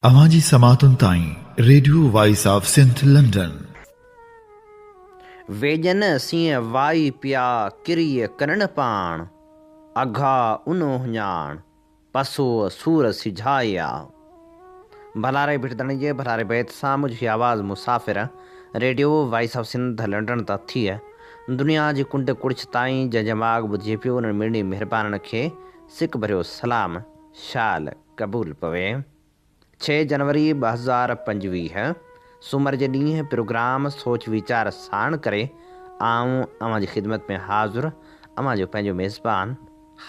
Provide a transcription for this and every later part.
अवांजी समातुन ताईं radio voice of Sindh London. वेजन सिंह वाई पिया किरिय करण पाण, अघा उनो हुञाण पसो सूर सिझाया। भलारे भिटदण जे भलारे बैत सां मुझी आवाज़ मुसाफ़िर radio voice of Sindh London ता थी दुनिया जी कुंड कुड़छ ताईं जंहिंजो ॿुधे पियो उन्हनि मिड़नी महिरबाननि खे सिक भरियो सलाम शाल क़बूल पवे। 6 जनवरी 2025 सूमर जे ॾींहुं प्रोग्राम सोच वीचार साण करे आऊं अवां जी ख़िदमत में हाज़ुर अवां जो पंहिंजो मेज़बान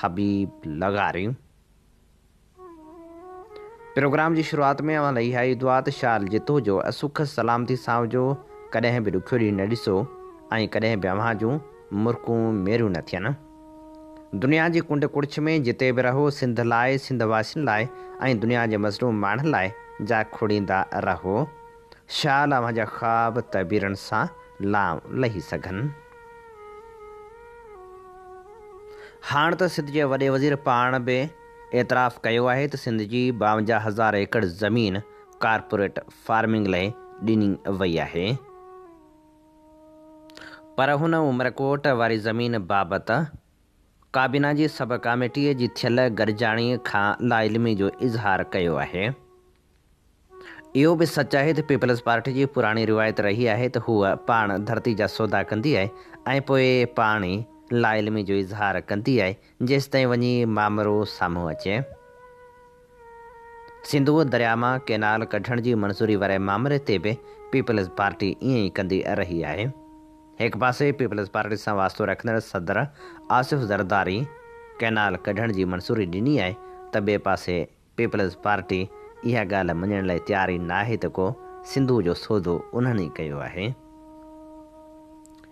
हबीब लगारी। प्रोग्राम जी शुरूआत में अवां लही आई दुआ त शाल जितो जो सुख सलामती सां जो कॾहिं बि ॾुखियो ॾींहुं न ॾिसो ऐं कॾहिं बि अवां जूं मुर्कूं मेरियूं न थियनि। दुनिया जी कुंड कुड़छ में जिते बि रहो सिंध लाइ सिंध वासियुनि लाइ ऐं दुनिया जे मज़लूम माण्हुनि लाइ जा खोड़ींदा रहो। शाल अवां जा ख़्वाब तबीरनि सां लाम लही सघनि। हाणे त सिंध जे वॾे वज़ीर पाण बि एतिराफ़ कयो आहे त सिंध जी 52,000 एकड़ ज़मीन कारपोरेट फार्मिंग लाइ ॾिनी वई आहे, पर हुन उमरकोट वारी ज़मीन बाबति काबीना जी सब कमेटीअ जी थियल गॾिजाणीअ खां लाइल्मी जो इज़हार कयो आहे। इहो बि सच आहे त पीपल्स पार्टी जी पुराणी रिवायत रही आहे त हूअ पाण धरती जा सौदा कंदी आहे ऐं पोइ पाण ई लाइल्मी जो इज़हार कंदी आहे जेसि ताईं वञी मामिरो साम्हूं अचे। सिंधू दरिया मां केनाल कढण जी मंज़ूरी वारे मामले ते बि पीपल्स पार्टी ईअं ई कंदी रही आहे। हिकु पासे पीपल्स पार्टी सां वास्तो रखंदड़ सदर आसिफ ज़रदारी केनाल कढण जी मंज़ूरी ॾिनी आहे त ॿिए पासे पीपल्स पार्टी इहा ॻाल्हि मञण लाइ तयार ई न आहे त को सिंधू जो सौदो उन्हनि ई कयो आहे।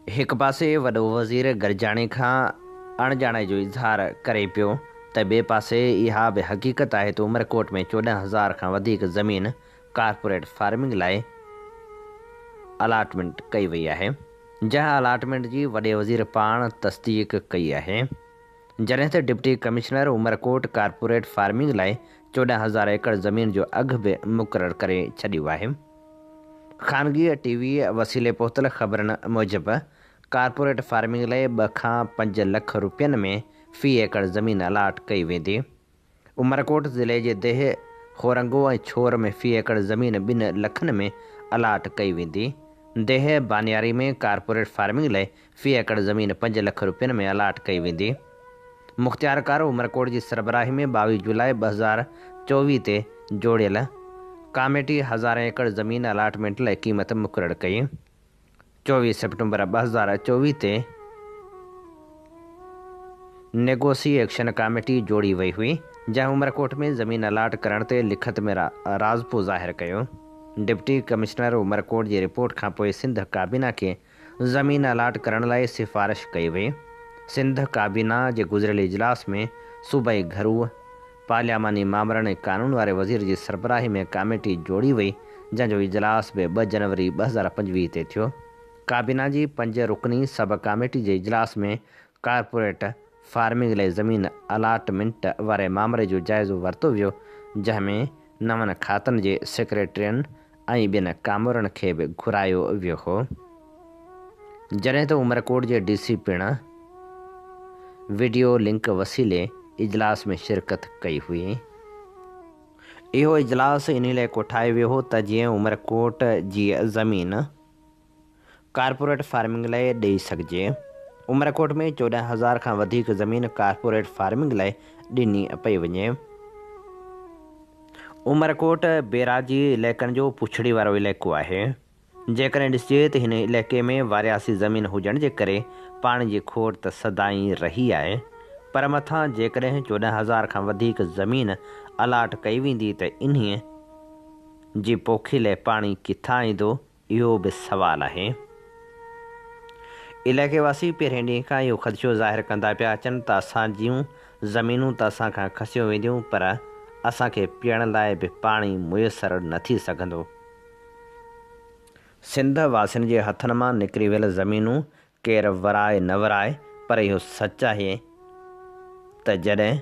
हिकु पासे वॾो वज़ीर गॾिजाणी खां अणॼाणे जो इज़हार करे पियो त ॿिए पासे इहा बि हक़ीक़त आहे त उमरकोट में 14,000 खां वधीक ज़मीन कारपोरेट फार्मिंग लाइ अलाटमेंट कई वई आहे, जंहिं अलाटमेंट जी वॾे वज़ीर पाण तस्दीक कई आहे। जॾहिं त deputy commissioner Umerkot corporate farming लाइ 14,000 एकड़ ज़मीन जो अघु बि मुक़ररु करे छॾियो आहे। ख़ानगी टीवी वसीले पहुतल ख़बरनि मूजिबि कारपोरेट फार्मिंग लाइ 2 खां 5 लख रुपयनि में फ़ी एकड़ ज़मीन अलाट कई वेंदी। उमरकोट ज़िले जे देह खोरंगो ऐं छोर में फ़ी एकड़ ज़मीन 2 लखनि में अलाट कई वेंदी। देह बानियारी में कारपोरेट फार्मिंग लाइ फ़ी एकड़ ज़मीन 5 लख रुपयनि में अलाट कई वेंदी। मुख़्तियारकार उमरकोट जी सरबराही में 22 जुलाई 2024 ते जोड़ियल कमेटी 1000 एकड़ ज़मीन अलाटमेंट लाइ क़ीमत मुक़ररु कई। 24 सेप्टेम्बर 2024 ते नेगोशिएशन कमेटी जोड़ी वई हुई, जंहिं उमरकोट में ज़मीन अलाट करण ते लिखत में राज़पो ज़ाहिर कयो। डिप्टी कमिश्नर उमरकोट जी रिपोर्ट खां पोइ सिंध काबीना खे ज़मीन अलाट करण लाइ सिफ़ारिश कई वई। सिंध काबीना जे गुज़िरियल इजलास में सूबाई घरू पार्लियामानी मामलनि ऐं कानून वारे वज़ीर जी सरबराही में कमेटी जोड़ी वई, जंहिंजो इजलास बि 2 जनवरी 2025 ते थियो। काबीना जी 5 रुकनी सब कमेटी जे इजलास में कारपोरेट फार्मिंग लाइ ज़मीन अलाटमेंट वारे मामले जो जाइज़ो वरितो वियो, जंहिंमें 9 खातनि जे सेक्रेटरियुनि ऐं 2 कामरनि खे बि घुरायो वियो हो। जॾहिं त उमरकोट जे DC पिणु वीडियो लिंक वसीले इजलास में शिरकत कई हुई। इहो इजलास इन लाइ कोठायो वियो हो त जीअं उमरकोट जी ज़मीन कारपोरेट फार्मिंग लाइ ॾेई सघिजे। उमरकोट में 14,000 खां वधीक ज़मीन कारपोरेट फार्मिंग लाइ ॾिनी पई वञे। उमरकोट बेराजी इलाइक़नि जो पुछड़ी वारो इलाइक़ो आहे। जेकॾहिं ॾिसिजे त हिन इलाइक़े में वारियासी ज़मीन हुजण जे करे पाणी जी खोड़ त सदाईं रही आहे, पर मथां जेकॾहिं 14,000 खां वधीक ज़मीन अलाट कई वेंदी त इन्हीअ जी पोखी लाइ पाणी किथां ईंदो, इहो बि सवालु आहे। इलाइक़े वासी पहिरें ॾींहं खां इहो ख़दशो ज़ाहिर कंदा पिया अचनि त असां जूं ज़मीनूं त असां खां खसियूं वेंदियूं, पर असांखे पीअण लाइ बि पाणी मुयसरु न थी सघंदो। सिंध वासियुनि जे हथनि मां निकिरी वियल ज़मीनूं केरु वराए न वराए, पर इहो सच आहे त जॾहिं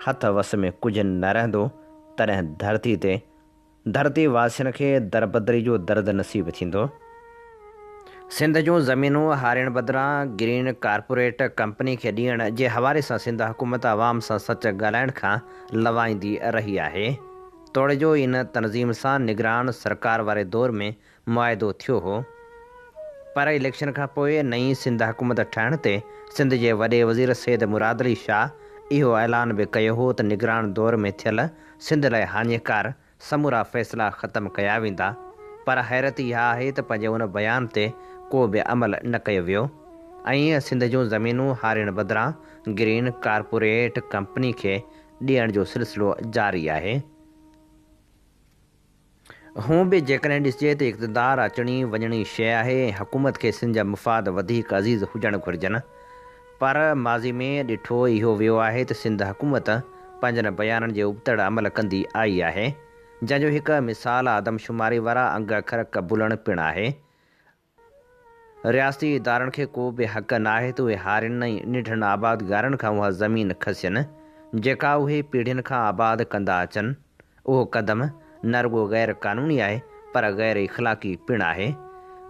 हथ वस में कुझु न रहंदो तॾहिं धरती ते धरती वासियुनि खे दरबदरी जो दर्द नसीब थींदो। सिंध जूं ज़मीनूं हारियण बदिरां ग्रीन कारपोरेट कंपनी खे ॾियण जे हवाले सां सिंध हुकूमत आवाम सां सच ॻाल्हाइण खां लवाईंदी रही आहे। तोड़े जो इन तनज़ीम सां निगरान सरकार वारे दौर में मुआइदो थियो हो, पर इलेक्शन खां पोइ नई सिंध हुकूमत ठाहिण ते सिंध जे वॾे वज़ीर सैद मुराद अली शाह इहो ऐलान बि कयो हो त निगरान दौर में थियल सिंध लाइ हाञेकार समूरा फ़ैसिला ख़तमु कया वेंदा, पर हैरत इहा आहे त पंहिंजे उन बयान ते को बि अमल न कयो वियो ऐं सिंध जूं ज़मीनूं हारियण बदिरां ग्रीन कारपोरेट कंपनी खे ॾियण जो सिलसिलो जारी आहे। हूं बि जेकॾहिं ॾिसिजे त इक़्तिदार अचणी वञणी शइ आहे ऐं हुकूमत खे सिंध जा मुफ़ाद वधीक अज़ीज़ हुजणु घुरिजनि, पर माज़ी में ॾिठो इहो वियो आहे त सिंध हुकूमत पंहिंजनि बयाननि जे उबतड़ अमल कंदी आई आहे, जंहिंजो हिकु मिसाल आदमशुमारी वारा अंग अखर क़बूलण पिणु आहे। रियासती इदारनि खे को बि हक़ न आहे त उहे हारियुनि ऐं निढनि आबादगारनि खां उहा ज़मीन खसियनि जेका उहे पीढ़ियुनि खां आबाद कंदा अचनि। उहो क़दम न रुॻो ग़ैर क़ानूनी आहे पर ग़ैर इख़लाक़ी पिणु आहे।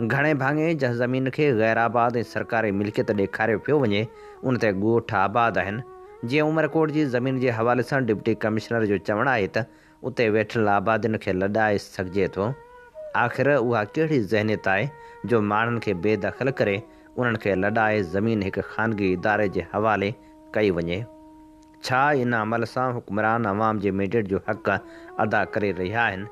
घणे भाङे जंहिं ज़मीन खे ग़ैर आबाद ऐं सरकारी मिल्कियत ॾेखारियो पियो वञे उन ते ॻोठ आबाद आहिनि। जीअं उमरकोट जी ज़मीन जे हवाले सां डिप्टी कमिश्नर जो चवणु आहे त उते वेठल आबादियुनि खे लॾाए सघिजे थो। आख़िर उहा कहिड़ी ज़हनियत आहे जो माण्हुनि खे बेदख़ल करे उन्हनि खे लॾाए ज़मीन हिकु ख़ानगी इदारे जे हवाले कई वञे? छा इन अमल सां हुक्मरान अवाम जे मैंडेट जो हक़ अदा करे रहिया आहिनि?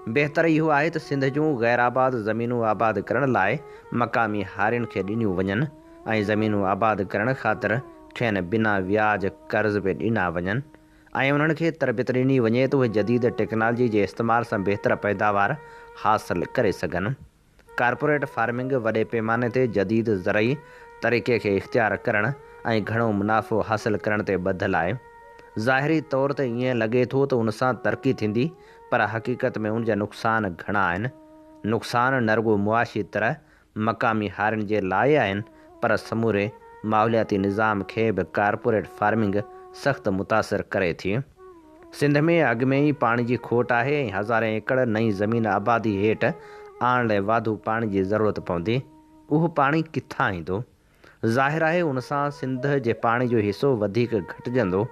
बहितर इहो आहे त सिंध जूं ग़ैर आबाद ज़मीनूं आबाद करण लाइ मक़ामी हारियुनि खे ॾिनियूं वञनि ऐं ज़मीनूं आबाद करण ख़ातिर खेनि बिना व्याज कर्ज़ बि ॾिना वञनि ऐं उन्हनि खे तरबियत ॾिनी वञे त उहे जदीद टेक्नोलॉजी जे इस्तेमाल सां बहितर पैदावार हासिल करे सघनि। कारपोरेट फार्मिंग वॾे पैमाने ते जदीद ज़रई तरीक़े खे इख़्तियार करणु ऐं घणो मुनाफ़ो हासिल करण ते ॿधलु आहे। ज़ाहिरी तौर ते ईअं लॻे थो त उन सां तरक़ी थींदी, पर हक़ीक़त में उन जा नुक़सान घणा आहिनि। नुक़सान न रुॻो मुआशी तरह मक़ामी हारियुनि जे लाइ आहिनि, पर समूरे माहौलियाती निज़ाम खे बि कारपोरेट फार्मिंग सख़्तु मुतासिर करे थी। सिंध में अॻु में ई पाणी जी खोट आहे ऐं हज़ारे एकड़ नई ज़मीन आबादी हेठि आणण लाइ वाधू पाणी जी ज़रूरत पवंदी। उहो पाणी किथां ईंदो? ज़ाहिर आहे उन सां सिंध जे पाणी जो हिसो वधीक घटिजंदो।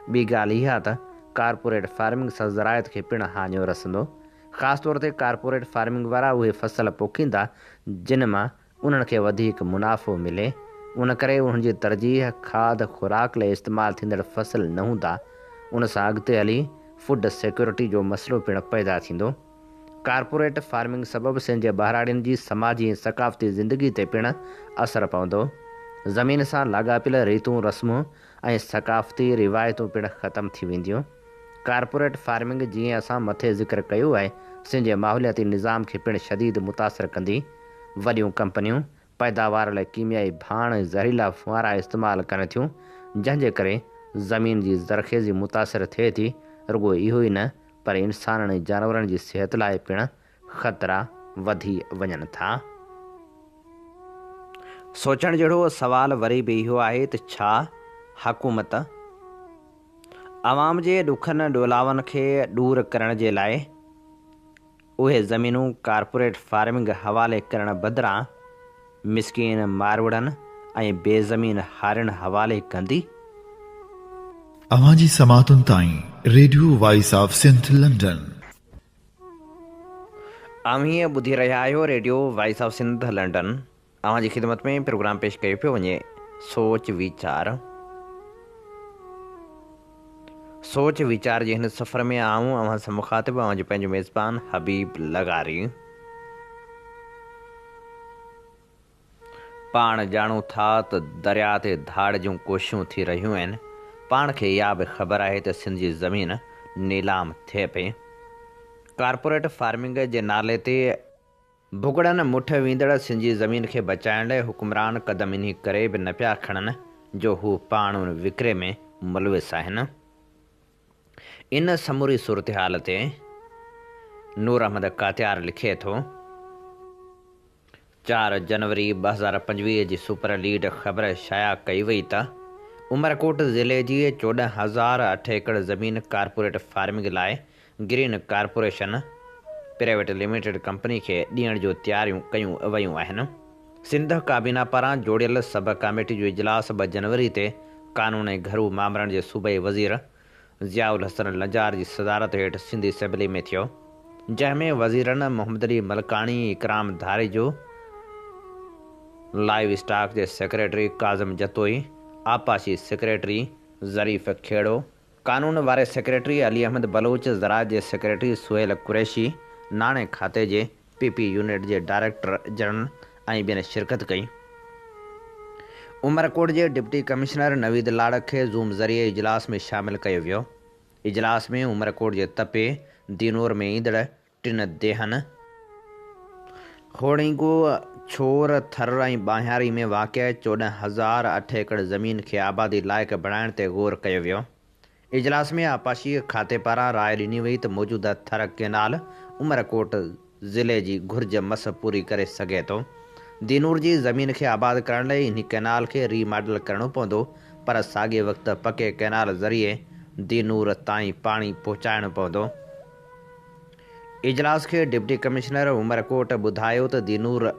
ॿी ॻाल्हि इहा त कारपोरेट फार्मिंग सां ज़रायत खे पिणु हाञो रसंदो। ख़ासि तौर ते कारपोरेट फार्मिंग वारा उहे फसल पोखींदा जिन मां उन्हनि खे वधीक मुनाफ़ो मिले। उन करे उन्हनि जी तरजीह खाद खुराक लाइ इस्तेमालु थींदड़ फसल न हूंदा। उन सां अॻिते हली फूड सिक्योरिटी जो मसइलो पिणु पैदा थींदो। कारपोरेट फार्मिंग सबबि सिंध जे ॿाहिराड़ियुनि जी समाजी ऐं सक़ाफ़ती ज़िंदगी ते पिणु असरु पवंदो। ज़मीन सां लाॻापियल रीतूं रस्मूं ऐं सक़ाफ़ती रिवायतूं पिणु ख़तमु थी वेंदियूं। कारपोरेट फार्मिंग जीअं असां मथे ज़िक्र कयो आहे सिंध जे माहौलियाती निज़ाम खे पिणु शदीद मुतासिर कंदी। वॾियूं कंपनियूं पैदावार लाइ कीमियाई भाण ऐं ज़हरीला फुआरा इस्तेमालु कनि थियूं, जंहिंजे करे ज़मीन जी ज़रख़ेज़ी मुतासिर थिए थी। रुॻो इहो ई न पर इंसाननि ऐं जानवरनि जी सिहत लाइ पिणु ख़तरा वधी वञनि था। सोचण जहिड़ो सवाल वरी बि इहो आहे त छा हुकूमत अवाम जे ॾुखनि ॾोलावनि खे दूरि करण जे लाइ उहे ज़मीनूं कारपोरेट फार्मिंग हवाले करण बदिरां मिसकीन मारवड़नि ऐं बेज़मीन हारियुनि हवाले कंदी? अवां जी समातुनि ताईं radio voice of Sindh London. हीअं ॿुधी रहिया आहियो radio voice of Sindh London. अवां जी ख़िदमत में प्रोग्राम पेश कयो पियो वञे सोच वीचार। सोच वीचार जे हिन सफ़र में आऊं अवां सां मुख़ातिब अवां जो पंहिंजो मेज़बान हबीब लगारी। पाण ॼाणूं था त दरिया ते धाड़ जूं कोशिशूं थी रहियूं आहिनि। पाण खे इहा बि ख़बर आहे त सिंध जी ज़मीन नीलाम थिए पई। कारपोरेट फार्मिंग जे नाले ते भुगड़नि मुठ वेंदड़ सिंध जी ज़मीन खे बचाइण लाइ हुक्मरान क़दम इन करे बि न पिया खणनि जो हू पाण उन विकिरे में मुलविस आहिनि। इन समूरी सूरत हाल ते नूर अहमद कातियार लिखे थो, 4 जनवरी 2025 जी सुपर लीड ख़बर शाया कई वई त उमरकोट ज़िले जी 14,008 एकड़ ज़मीन कारपोरेट फार्मिंग लाइ green corporation private limited company खे ॾियण जो तयारियूं कयूं वयूं आहिनि। सिंध काबीना पारां जोड़ियल सब कमेटी जो इजलास 2 जनवरी ते कानून ऐं घरू मामलनि जे सूबाई वज़ीर ज़ियाउल हसन लंजार जी सदारत हेठि सिंधी असेंबली में थियो, जंहिंमें वज़ीरनि मोहम्मद अली मलकाणी, इकराम धारेजो, लाइव स्टॉक जे सेक्रेटरी काज़िम जतोई, आपाशी सेक्रेटरी ज़रीफ़ खेड़ो, कानून वारे सेक्रेटरी अली अहमद बलोच, ज़राअत जे सेक्रेटरी सुहेल कुरैशी, नाणे खाते जे PP यूनिट जे डायरेक्टर जनरल ऐं ॿियनि शिरकत कई। उमरकोट जे डिप्टी कमिश्नर नवीद लाड़ खे ज़ूम ज़रिए इजलास में शामिल कयो वियो। इजलास में उमरकोट जे तपे दीनोर में ईंदड़ 3 देहनि, खोड़ीगो, छोर, थर ऐं ॿाहियारी में वाक़िअ 14,008 एकड़ ज़मीन खे आबादी लाइक़ु बणाइण ते ग़ौर कयो वियो। इजलास में आपाशी खाते पारां राय ॾिनी वई त मौजूदा थर केनाल उमरकोट ज़िले जी घुर्ज मस पूरी करे सघे थो। दीनूर जी ज़मीन खे आबाद करण लाइ इन कैनाल खे रीमॉडल करणो पवंदो, पर साॻिए वक़्तु पके कैनाल ज़रिए दीनूर ताईं पाणी पहुचाइणो पवंदो। इजलास खे डिप्टी कमिश्नर उमरकोट ॿुधायो त दीनूर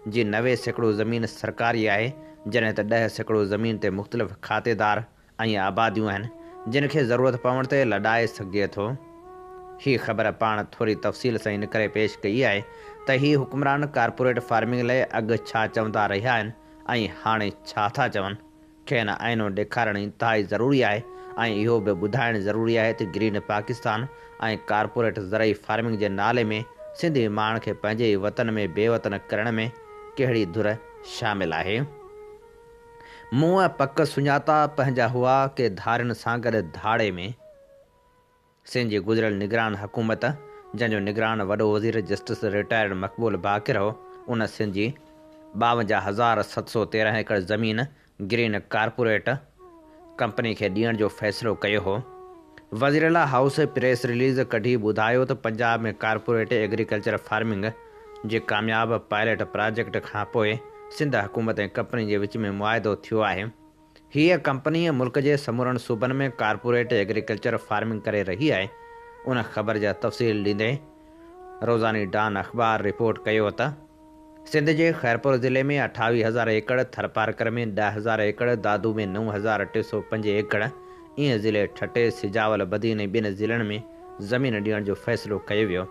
जी 90% ज़मीन सरकारी आहे, जॾहिं त 10% ज़मीन ते मुख़्तलिफ़ खातेदार ऐं आबादियूं आहिनि, जिन खे ज़रूरत पवण ते लॾाए सघिजे थो। ही ख़बर पाण थोरी तफ़सील सां इन करे पेश कई आहे त ही हुक्मरान कारपोरेट फार्मिंग लाइ अॻु छा चवंदा रहिया आहिनि ऐं हाणे छा था चवनि, खेनि आइनो ॾेखारणु इंतिहाई ज़रूरी आहे ऐं इहो बि ॿुधाइणु ज़रूरी आहे त ग्रीन पाकिस्तान ऐं कारपोरेट ज़रई फार्मिंग जे नाले में सिंधी माण्हुनि खे पंहिंजे वतन में बेवतन करण में कहिड़ी धुर शामिल आहे। मुंहुं पक सुञाता पंहिंजा हुआ के धारियुनि सां गॾु धाड़े में सिंध जी गुज़िरियल निगरान हुकूमत, जंहिंजो निगरान वॾो वज़ीर जस्टिस रिटायर्ड मक़बूल बाक़िर हो, उन सिंध जी 52,713 एकड़ ज़मीन ग्रीन कारपोरेट कंपनी खे ॾियण जो फ़ैसिलो कयो हो। वज़ीरला हाउस प्रेस रिलीज़ कढी ॿुधायो त पंजाब में कारपोरेट एग्रीकल्चर फार्मिंग जे कामयाब पायलट प्रोजेक्ट खां पोइ सिंध हुकूमत ऐं कंपनी जे विच में मुआहिदो थियो आहे। हीअ कंपनी मुल्क जे समूरनि सूबनि में कारपोरेट एग्रीकल्चर फार्मिंग करे रही आहे। उन ख़बर जा तफ़सील ॾींदे रोज़ानी डान अख़बार रिपोर्ट कयो त सिंध जे खैरपुर ज़िले में 28,000 एकड़, थरपारकर में 10,000 एकड़, दादू में 9,805 एकड़, ईअं ज़िले ठटे, सिजावल, बदीन ऐं ॿिनि ज़िलनि में ज़मीन ॾियण जो फ़ैसिलो कयो वियो।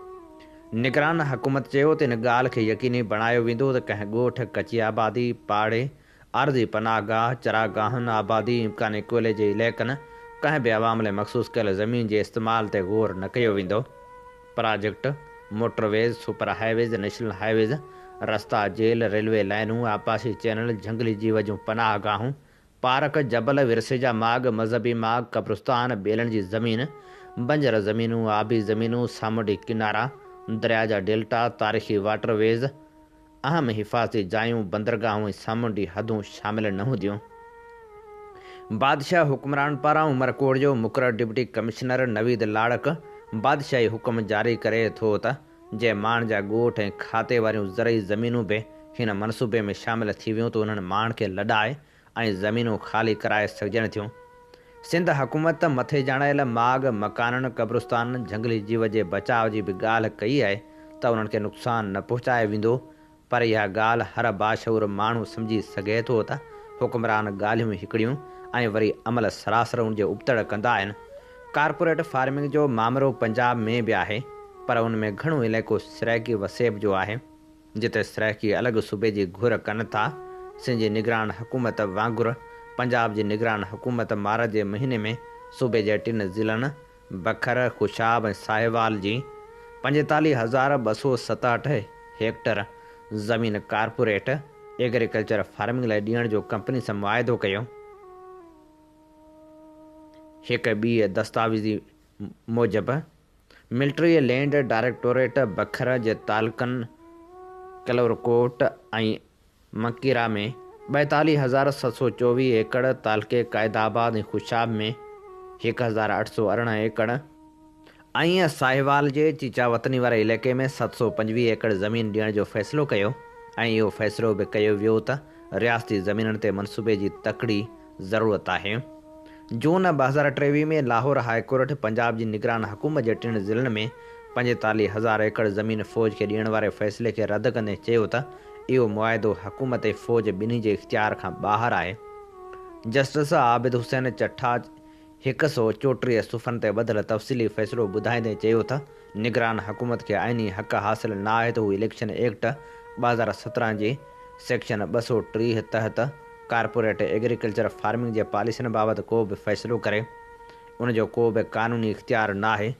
निगरान हुकूमत चयो त इन ॻाल्हि खे यकीनी बणायो वेंदो त कंहिं ॻोठ, कची आबादी, पाड़े, आर्ज़ी पनाहगाह, चरागाहनि, आबादी, इम्कानी कोयले जे इलाइक़नि, कंहिं बि अवाम लाइ मख़सूस कयल ज़मीन जे इस्तेमाल ते ग़ौर न कयो वेंदो। Project, motorways, super highways, national highways, रस्ता, जेल, रेलवे लाइनूं, आपाशी चैनल, झंगली जीव जूं पनाहगाहूं, पार्क, जबल, विरसे जा माग, मज़हबी माग, कब्रिस्तान, ॿेलनि जी ज़मीन, बंजर ज़मीनूं, आबी ज़मीनूं, सामुंडी किनारा, दरिया जा डेल्टा, तारीख़ी वाटरवेज़, अहम हिफ़ाज़ती जायूं, बंदरगाहूं ऐं सामुंडी हदूं शामिल न हूंदियूं। बादशाह हुक्मरान पारां उमरकोट जो मुक़ररु डिप्टी कमिश्नर नवीद लाड़क बादशाही हुकुम जारी करे थो त जंहिं माण्हुनि जा ॻोठ ऐं खाते वारियूं ज़रई ज़मीनूं बि हिन मनसूबे में शामिल थी वियूं त उन्हनि माण्हुनि खे लॾाए ऐं ज़मीनूं ख़ाली कराए सघजनि थियूं। सिंध हुकूमत मथे ॼाणायल माग, मकाननि, कब्रिस्तान, झंगली जीव जे बचाव जी बि ॻाल्हि कई आहे त उन्हनि खे नुक़सानु न पहुचाए वेंदो, पर इहा ॻाल्हि हर बाशऊर माण्हू सम्झी सघे थो त हुक्मरान ॻाल्हियूं हिकिड़ियूं ऐं वरी अमल सरासर उन जो उबतड़ कंदा आहिनि। कारपोरेट फार्मिंग जो मामिलो पंजाब में बि आहे, पर उन में घणो इलाइक़ो सराइकी वसेब जो आहे, जिते सराइकी अलॻि सूबे जी घुर कनि था। सिंध जी निगरान हुकूमत वांगुरु पंजाब जी निगरान हुकूमत मार्च जे महीने में सूबे जे 3 ज़िलनि बखर, खुशाब ऐं साहिवाल जी 45,267 हेक्टर ज़मीन कारपोरेट एग्रीकल्चर फार्मिंग लाइ ॾियण जो कंपनी सां मुआहिदो कयो। हिकु ॿी दस्तावेज़ी मूजिबि मिलिट्री लैंड डायरेक्टोरेट बखर जे तालुकनि कलवरकोट ऐं मकीरा में 42,724 एकड़, तालके क़ाइदाबाद ऐं खुशाब में 1,818 एकड़ ऐं साहिवाल जे चीचावतनी वारे इलाइक़े में 725 एकड़ ज़मीन ॾियण जो फ़ैसिलो कयो। ऐं इहो फ़ैसिलो बि कयो वियो त रियासती ज़मीननि ते मनसूबे जी तकड़ी ज़रूरत आहे। जून 2023 में लाहौर हाई कोर्ट पंजाब जी निगरान हुकूमत जे 3 ज़िलनि में 45,000 एकड़ ज़मीन फ़ौज खे ॾियण वारे फ़ैसिले खे रद्द कंदे चयो त इहो मुआइदो हुकूमत ऐं फ़ौज ॿिन्ही जे इख़्तियार खां ॿाहिरि आहे। जस्टिस आबिद हुसैन चट्ठा 134 सुफ़नि ते ॿधल तफ़सीली फ़ैसिलो ॿुधाईंदे चयो त निगरान हुकूमत खे आइनी हक़ हासिल न आहे त हू इलेक्शन एक्ट 2017 जे सेक्शन 230 तहत कारपोरेट एग्रीकल्चर फार्मिंग जे पॉलिसियुनि बाबति को बि फ़ैसिलो करे। उनजो को बि क़ानूनी इख़्तियार न आहे।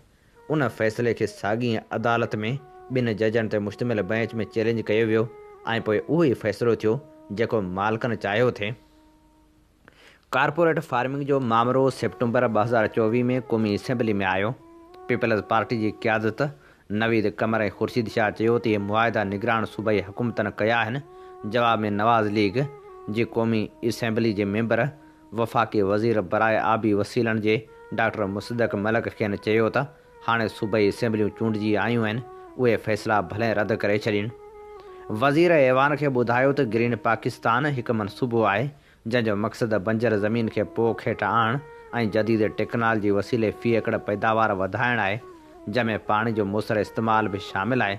उन फ़ैसिले खे साॻी अदालत में 2 जजनि ते मुश्तमिल बेंच में चैलेंज कयो वियो ऐं पोइ उहो ई फ़ैसिलो थियो जेको मालिकनि चाहियो थिए। कारपोरेट फार्मिंग जो मामिलो सेप्टेंबर 2024 में क़ौमी असेंबली में आयो। पीपल्स पार्टी जी क़यादत नवीद कमर ऐं ख़ुर्शीद शाह चयो त इहे मुआइदा निगरान सूबाई हुकूमतनि कया आहिनि। जवाब में नवाज़ लीग जी क़ौमी असेंबली जे मेंबर वफ़ाक़ी वज़ीर बराए आबी वसीलनि जे डॉक्टर मुसद्दक़ मलिक खेनि चयो त हाणे सूबाई असेंबलियूं चूंडिजी आयूं आहिनि, उहे फ़ैसिला भले रद्द करे छॾीनि। वज़ीर ऐवान खे ॿुधायो त ग्रीन पाकिस्तान हिकु मनसूबो आहे जंहिंजो मक़सदु बंजर ज़मीन खे पोख हेठि आणणु ऐं जदीद टेक्नोलॉजी वसीले फ़ी एकड़ पैदावार वधाइणु आहे, जंहिंमें पाणी जो मुसर इस्तेमालु बि शामिलु आहे।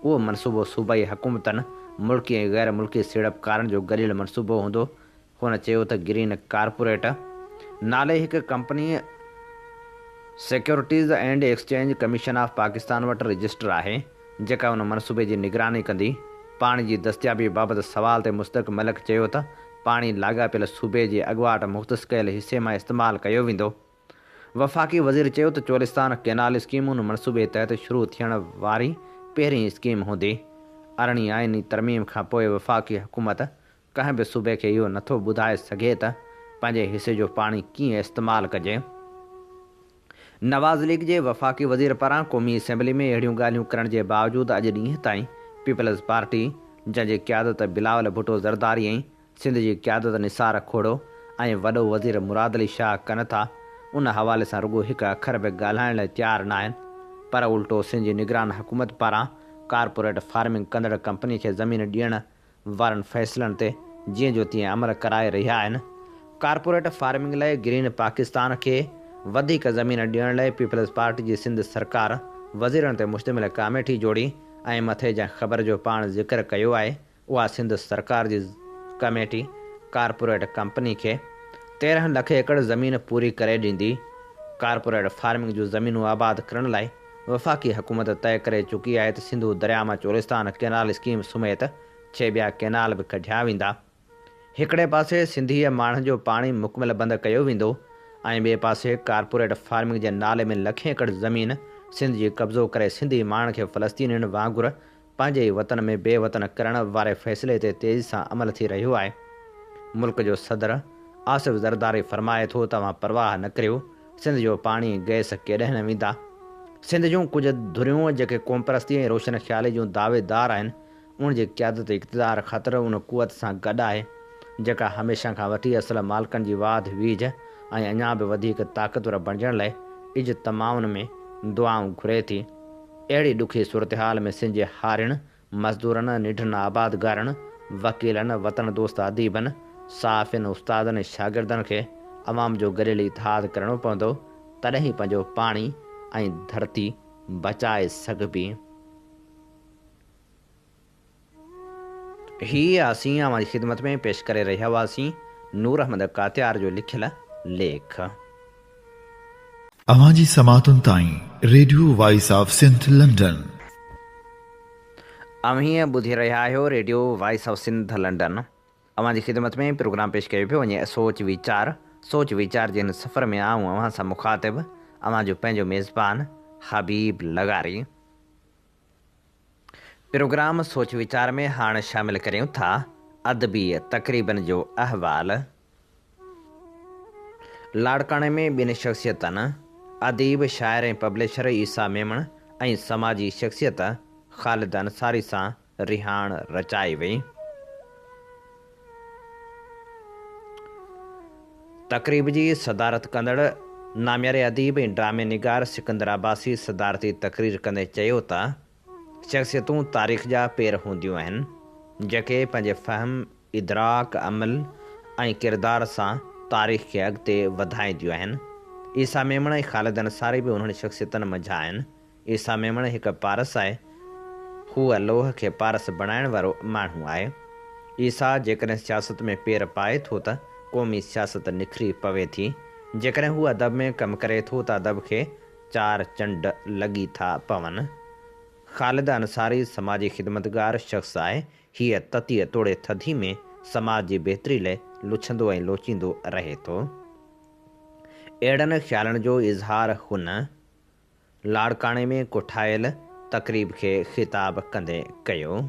उहो मनसूबो सूबाई हुकूमतनि मुल्की ऐं ग़ैर मुल्की सीड़पकारनि जो गॾियल मनसूबो हूंदो। हुन चयो त ग्रीन कारपोरेट नाले हिकु company securities and exchange commission of Pakistan वटि रजिस्टर आहे जेका उन मनसूबे जी निगरानी कंदी। पाणी जी दस्तियाबी बाबति सवाल ते मुस्तक़ मलिक चयो त पाणी लाॻापियल सूबे जे अॻुवाट मुख़्तस कयल हिसे मां इस्तेमालु कयो वेंदो। वफ़ाक़ी वज़ीर चयो त चोलिस्तान कैनाल स्कीम उन मनसूबे तहत शुरू थियण वारी पहिरीं स्कीम हूंदी। अरिड़हीं आइनी तरमीम खां पोइ वफ़ाक़ी हुकूमत कंहिं बि सूबे खे इहो नथो ॿुधाए सघे त पंहिंजे हिसे जो पाणी कीअं इस्तेमालु कजे। नवाज़ लीग जे वफ़ाक़ी वज़ीर पारां क़ौमी असेंबली में अहिड़ियूं ॻाल्हियूं करण जे बावजूदि अॼु ॾींहं ताईं पीपल्स पार्टी जंहिंजी क़यादत बिलावल भुट्टो ज़रदारी ऐं सिंध जी क़यादत निसार खोड़ो ऐं वॾो वज़ीर मुराद अली शाह कनि था, उन हवाले सां रुॻो हिकु अखर बि ॻाल्हाइण लाइ तयारु न आहिनि। पर उल्टो सिंध जी निगरान हुकूमत पारां कारपोरेट फार्मिंग कंदड़ कंपनी खे ज़मीन ॾियण वारनि फ़ैसिलनि ते जीअं जो तीअं अमल कराए रहिया आहिनि। कारपोरेट फार्मिंग लाइ ग्रीन पाकिस्तान खे वधीक ज़मीन ॾियण लाइ पीपल्स पार्टी जी सिंध सरकार वज़ीरनि ते मुश्तमिल कमेटी जोड़ी ऐं मथे जंहिं ख़बर जो पाण ज़िक्र कयो आहे उहा सिंध सरकार जी कमेटी कारपोरेट कंपनी खे 13 लख एकड़ ज़मीन पूरी करे ॾींदी। कारपोरेट फार्मिंग जूं ज़मीनूं आबाद करण लाइ वफ़ाक़ी हुकूमत तय करे चुकी आहे त सिंधु दरिया मां चोलिस्तान कैनाल स्कीम समेत 6 ॿिया कैनाल बि कढिया वेंदा। हिकिड़े पासे सिंधीअ माण्हुनि जो पाणी मुकमल बंदि कयो वेंदो ऐं ॿिए पासे कारपोरेट फार्मिंग जे नाले में लखें एकड़ ज़मीन सिंध जी कब्ज़ो करे सिंधी माण्हुनि खे फ़लस्तीनियुनि वांगुरु पंहिंजे ई वतन में बेवतन करण वारे फ़ैसिले ते तेज़ी सां अमल थी रहियो आहे। मुल्क जो सदर आसिफ ज़रदारी फरमाए थो तव्हां परवाह न करियो, सिंध जो पाणी गैस केॾांहुं न वेंदा। सिंध जूं कुझु धुरियूं जेके क़ौम परस्ती ऐं रोशन ख़्याली जूं दावेदार आहिनि, उन जी क़यादत इक़्तिदार ख़ातिर उन क़ुवत सां गॾु आहे जेका हमेशह खां वठी असल मालिकनि जी वाध वीज ऐं अञा बि वधीक ताक़तवर बणिजण लाइ इज तमामुनि में दुआऊं घुरे थी। अहिड़ी ॾुखी सूरतहाल में सिंध जे हारियुनि, मज़दूरनि, निढनि आबादगारनि, वकीलनि, वतन दोस्त अदीबनि, साफ़िन, उस्तादनि, शागिर्दनि खे अवाम जो गॾियल इतिहाद करणो पवंदो, तॾहिं ई पंहिंजो पाणी ऐं धरती बचाए सघिबी। हीअ असीं अवां जी ख़िदमत में पेश करे रहिया हुआसीं नूर अहमद कातियार जो लिखियल लेख। अवां जी समातुनि ताईं radio voice of Sindh London. अव्हीं ॿुधी रहिया आहियो radio voice of Sindh London. अवां जी ख़िदमत में प्रोग्राम पेश कयो पियो वञे सोच वीचार जे हिन सफ़र में आऊं अवां सां मुखातिब अवां जो पंहिंजो मेज़बान हबीब लगारी। प्रोग्राम सोच वीचार में हाणे शामिल करियूं था अदबी तक़रीबन जो अहवाल। लाड़काणे में 2 शख़्सियतनि अदीब, शाइर ऐं पब्लिशर ईसा मेमण ऐं समाजी शख़्सियत ख़ालिद अंसारी सां रिहाण रचाई वई। तक़रीब जी सदारत कंदड़ नामियारे अदीब ऐं ड्रामे निगार सिकंदर अब्बासी सदारती तक़रीर कंदे चयो त शख़्सियतूं तारीख़ जा पेर हूंदियूं आहिनि जेके पंहिंजे फ़हम, इदराक, अमल ऐं किरदार सां तारीख़ खे अॻिते वधाईंदियूं आहिनि। ईसा मेमण ऐं ख़ालिद अंसारी बि उन्हनि शख़्सियतनि मंझां आहिनि ईसा मेमण हिकु पारस आहे, हूअ लोह खे पारस बणाइण वारो माण्हू आहे। ईसा जेकॾहिं सियासत में पेर पाए थो त क़ौमी सियासत निखरी पवे थी। जेकॾहिं हू अदब में कमु करे थो त अदब खे 4 चंड लॻी था पवनि। ख़ालिद अंसारी समाजी ख़िदमतगार शख़्स आहे। हीअ ततीअ तोड़े थधी में समाज जी बहितरी लाइ लुछंदो ऐं लोचींदो रहे थो। अहिड़नि ख़्यालनि जो इज़हार हुन लाड़काणे में कोठायल तक़रीब खे ख़िताब कंदे कयो।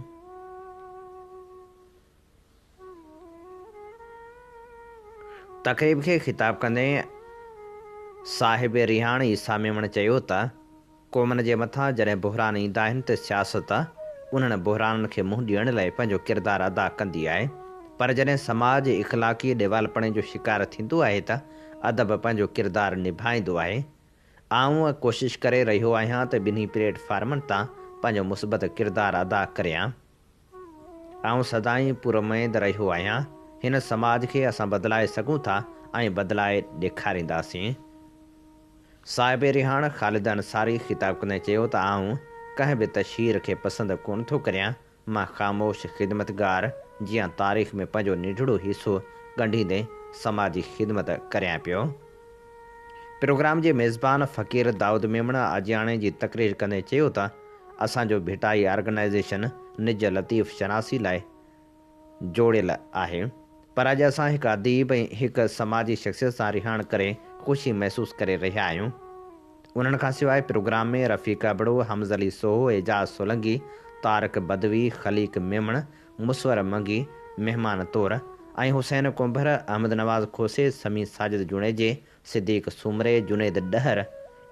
तक़रीब खे ख़िताब कंदे साहिब रिहाण ईसा मेमण चयो त क़ौमनि जे मथां जॾहिं बुहरान ईंदा आहिनि त सियासत उन्हनि बुहराननि खे मुंहुं ॾियण लाइ पंहिंजो किरदारु अदा कंदी आहे। पर जॾहिं समाज इख़लाक़ी ॾिवालपणे जो शिकार थींदो आहे त अदब पंहिंजो किरदारु निभाईंदो आहे। आउं कोशिशि करे रहियो आहियां त ॿिन्ही प्लेटफार्मनि तां पंहिंजो मुस्बत किरदारु अदा करियां। आउं सदाईं पुरउमेद रहियो आहियां। हिन समाज खे असां बदिलाए सघूं था ऐं बदिलाए ॾेखारींदासीं। साहिब रिहाण ख़ालिद अंसारी ख़िताब कंदे चयो त आउं कंहिं बि तशहीर खे पसंदि कोन थो करियां। मां ख़ामोश ख़िदमतगार जीअं तारीख़ में पंहिंजो निढड़ो हिसो ॻंढींदे समाजी ख़िदमत करियां पियो। प्रोग्राम जे मेज़बान फ़क़ीर दाऊद मेमण आजियाणे जी तक़रीर कंदे चयो त असांजो भिटाई ऑर्गेनाइज़ेशन निज लतीफ़ शनासी लाइ जोड़ियल आहे। पर अॼु असां हिकु अदीब ऐं हिकु समाजी शख़्सियत सां रिहाण करे ख़ुशी महसूसु करे रहिया आहियूं। उन्हनि खां सवाइ प्रोग्राम में रफ़ीका बड़ो, हमज़ अली सोहो, एजाज़ सोलंगी, तारक बदवी, ख़लीक मेमण, मुसवर मंगी महिमान तौरु ऐं हुसैन कुंभर, अहमद नवाज़ खोसे, समी साजिद जुणेजे, सिद्दीक़ सूमरे, जुनेद डहर,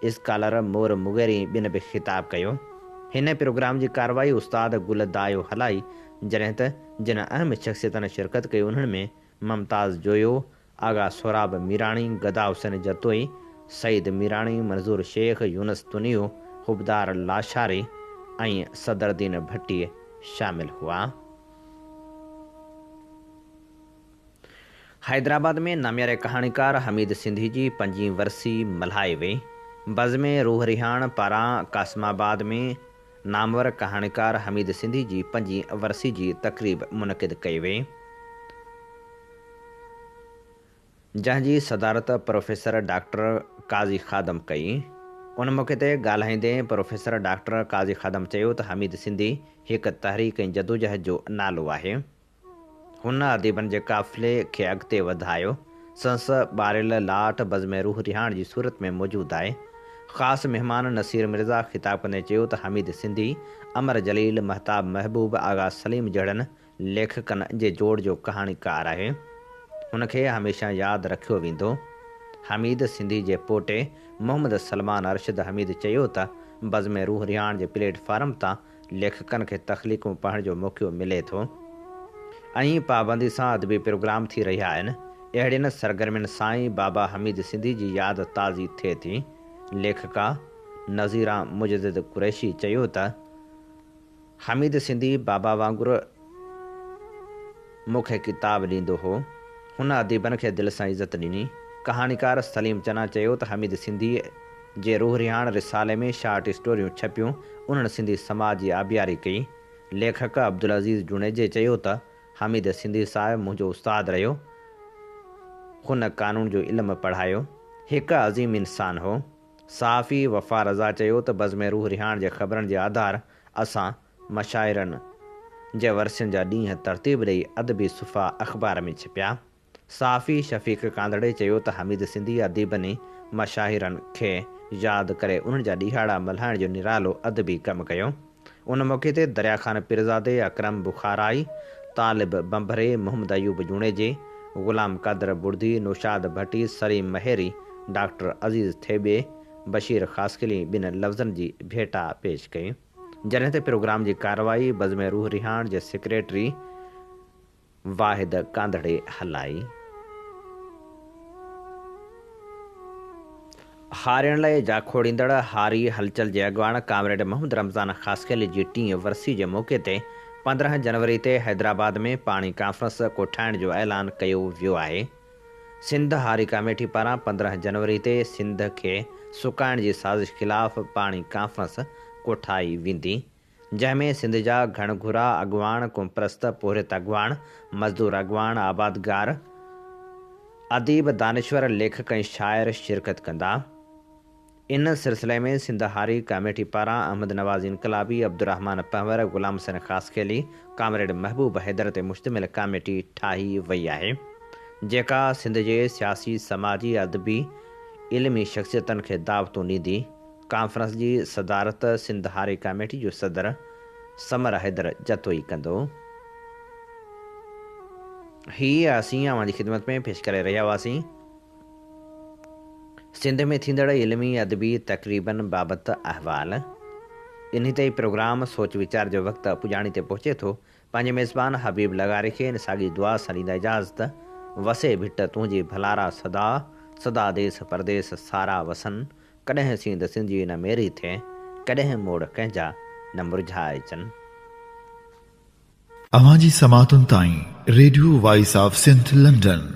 स्कॉलर मोर मुगेरी ॿिन बि ख़िताब कयो। हिन प्रोग्राम जी कार्रवाई उस्ताद गुल दायो हलाई, जॾहिं त जिन अहम शख़्सियतनि शिरकत कई उन्हनि में ममताज़ जोयो, आगा सोराब मीराणी, गदा हुसैन जतोई, सईद मीराणी, मंज़ूर शेख, यूनस तुनियो, हुबदार लाशारी ऐं सदरदीन भट्टी शामिल हुआ। हैदराबाद में नामियारे कहाणीकार हमीद सिंधी जी 5वीं वरसी मल्हाई वई। बज़्म रूह रिहाण पारां कासिमाबाद में नामवर कहाणीकार हमीद सिंधी जी 5वीं वरसी जी तक़रीब मुनक़िद कई वई, जंहिंजी सदारत प्रोफेसर डॉक्टर काज़ी ख़ादम कई। उन मौक़े ते ॻाल्हाईंदे प्रोफेसर डॉक्टर काज़ी ख़ादम चयो त हमीद सिंधी हिकु तहरीक ऐं जदोजहद जो नालो आहे। हुन अदीबनि जे क़ाफ़िले खे अॻिते वधायो। संस ॿारियल लाट बज़्म रूह रिहाण जी सूरत में मौजूदु आहे। ख़ासि महिमान नसीर मिर्ज़ा ख़िताब कंदे चयो त हमीद सिंधी अमर जलील, महताब महबूब, आगा सलीम जहिड़नि लेखकनि जे जोड़ जो कहाणीकार आहे। हुनखे हमेशह यादि रखियो वेंदो। हमीद सिंधी जे पोटे मोहम्मद सलमान अरशद हमीद चयो त बज़्म रूह रिहाण जे प्लेटफार्म तां लेखकनि खे तख़लीक़ूं पढ़ण जो मौक़ो मिले थो ऐं पाबंदी सां अदबी प्रोग्राम थी रहिया आहिनि। अहिड़ियुनि सरगर्मियुनि सां ई बाबा हमीद सिंधी जी यादि ताज़ी थिए थी। लेखिका नज़ीरा मुजद्दिद कुरैशी चयो त हमीद सिंधी बाबा वांगुरु मूंखे किताब ॾींदो हो। हुन अदीबनि खे दिलि सां इज़त ॾिनी। कहाणीकार सलीम चना चयो त हमीद सिंधी जे रूह रिहाण रिसाले में शार्ट स्टोरियूं छपियूं। उन्हनि सिंधी समाज जी आबियारी कई। लेखक अब्दुल अज़ीज़ जुणेजे चयो त हमीद सिंधी साहिबु मुंहिंजो उस्तादु रहियो। हुन कानून जो इल्मु पढ़ायो। हिकु अज़ीम इंसान हो। सहाफ़ी वफ़ा रज़ा चयो त बज़्म रूह रिहाण जे ख़बरनि जे आधार असां मशाइरनि जे वरसियुनि जा ॾींहं तरतीब ॾेई अदबी सुफ़ा अख़बार में छपिया। सहाफ़ी शफ़ीक़ कांदड़े चयो त हमीद सिंधी अदीबनी मशाहिरनि खे यादि करे उन्हनि जा ॾीहाड़ा मल्हाइण जो निरालो अदबी कमु कयो। उन मौक़े ते दरिया ख़ान पीरज़ादे, अकरम बुखाराई, तालिब बंभरे, मोहम्मद अयूब जुणेजे, ग़ुलाम क़दर बुर्दी, नौशाद भट्टी, सलीम महेरी, डॉक्टर अज़ीज़ थेबे, बशीर ख़ासकिली ॿिनि लफ़्ज़नि जी भेटा पेश कई। जॾहिं त प्रोग्राम जी कार्रवाई बज़्म रूह रिहाण जे सेक्रेटरी वाहिद कांदड़े हलाई। हारियण लाइ जाखोड़ींदड़ हारी हलचल जे अॻवान कामरेड मोहम्मद रमज़ान ख़ासकिली जी 3 वरसी जे मौक़े ते 15 जनवरी ते हैदराबाद में पाणी कॉन्फ्रेंस कोठाइण जो ऐलान कयो वियो आहे। सिंध हारी कमेटी पारां 15 जनवरी ते सिंध खे सुकाइण जी साज़िश ख़िलाफ़ पाणी कॉन्फ्रेंस कोठाई वेंदी, जंहिंमें सिंध जा घणघुरा अॻवान, कुमप्रस्त, पुरहित अॻवान, मज़दूर अॻवान, आबादगार, अदीब, दानिश्वर, लेखक ऐं शाइर शिरकत कंदा। इन सिलसिले में सिंध हारी कमेटी पारां अहमद नवाज़ इनकलाबी, अब्दुर्रहमान पंवर, ग़ुलाम हुसैन ख़ासखेली, कामरेड महबूब हैदर ते मुश्तमिल कमेटी ठाही वई आहे, जेका सिंध जे सियासी, समाजी, अदबी, इल्मी शख़्सियतनि खे दावतूं ॾींदी। कॉन्फ्रेंस जी सदारत सिंध हारी कमेटी जो सदर समर हैदर जतोई कंदो। हीअ असीं अव्हां जी ख़िदमत में पेश करे रहिया हुआसीं सिंध में थींदड़ इल्मी अदबी तक़रीबनि बाबति अहवाल। इन ते प्रोग्राम सोच वीचार जो वक़्तु पुॼाणी ते पहुचे थो। पंहिंजे मेज़बान हबीब लगारे खे इन साॻी दुआ सां ॾींदा इजाज़त। वसे भिट तुंहिंजी भलारा सदा, सदा देस परदेस सारा वसन, कॾहिं सींद सिंधी न मेरी थिए, कॾहिं मोड़ कंहिंजा न मुरझाए अचनि। अवां जी समातुनि ताईं radio voice of Sindh London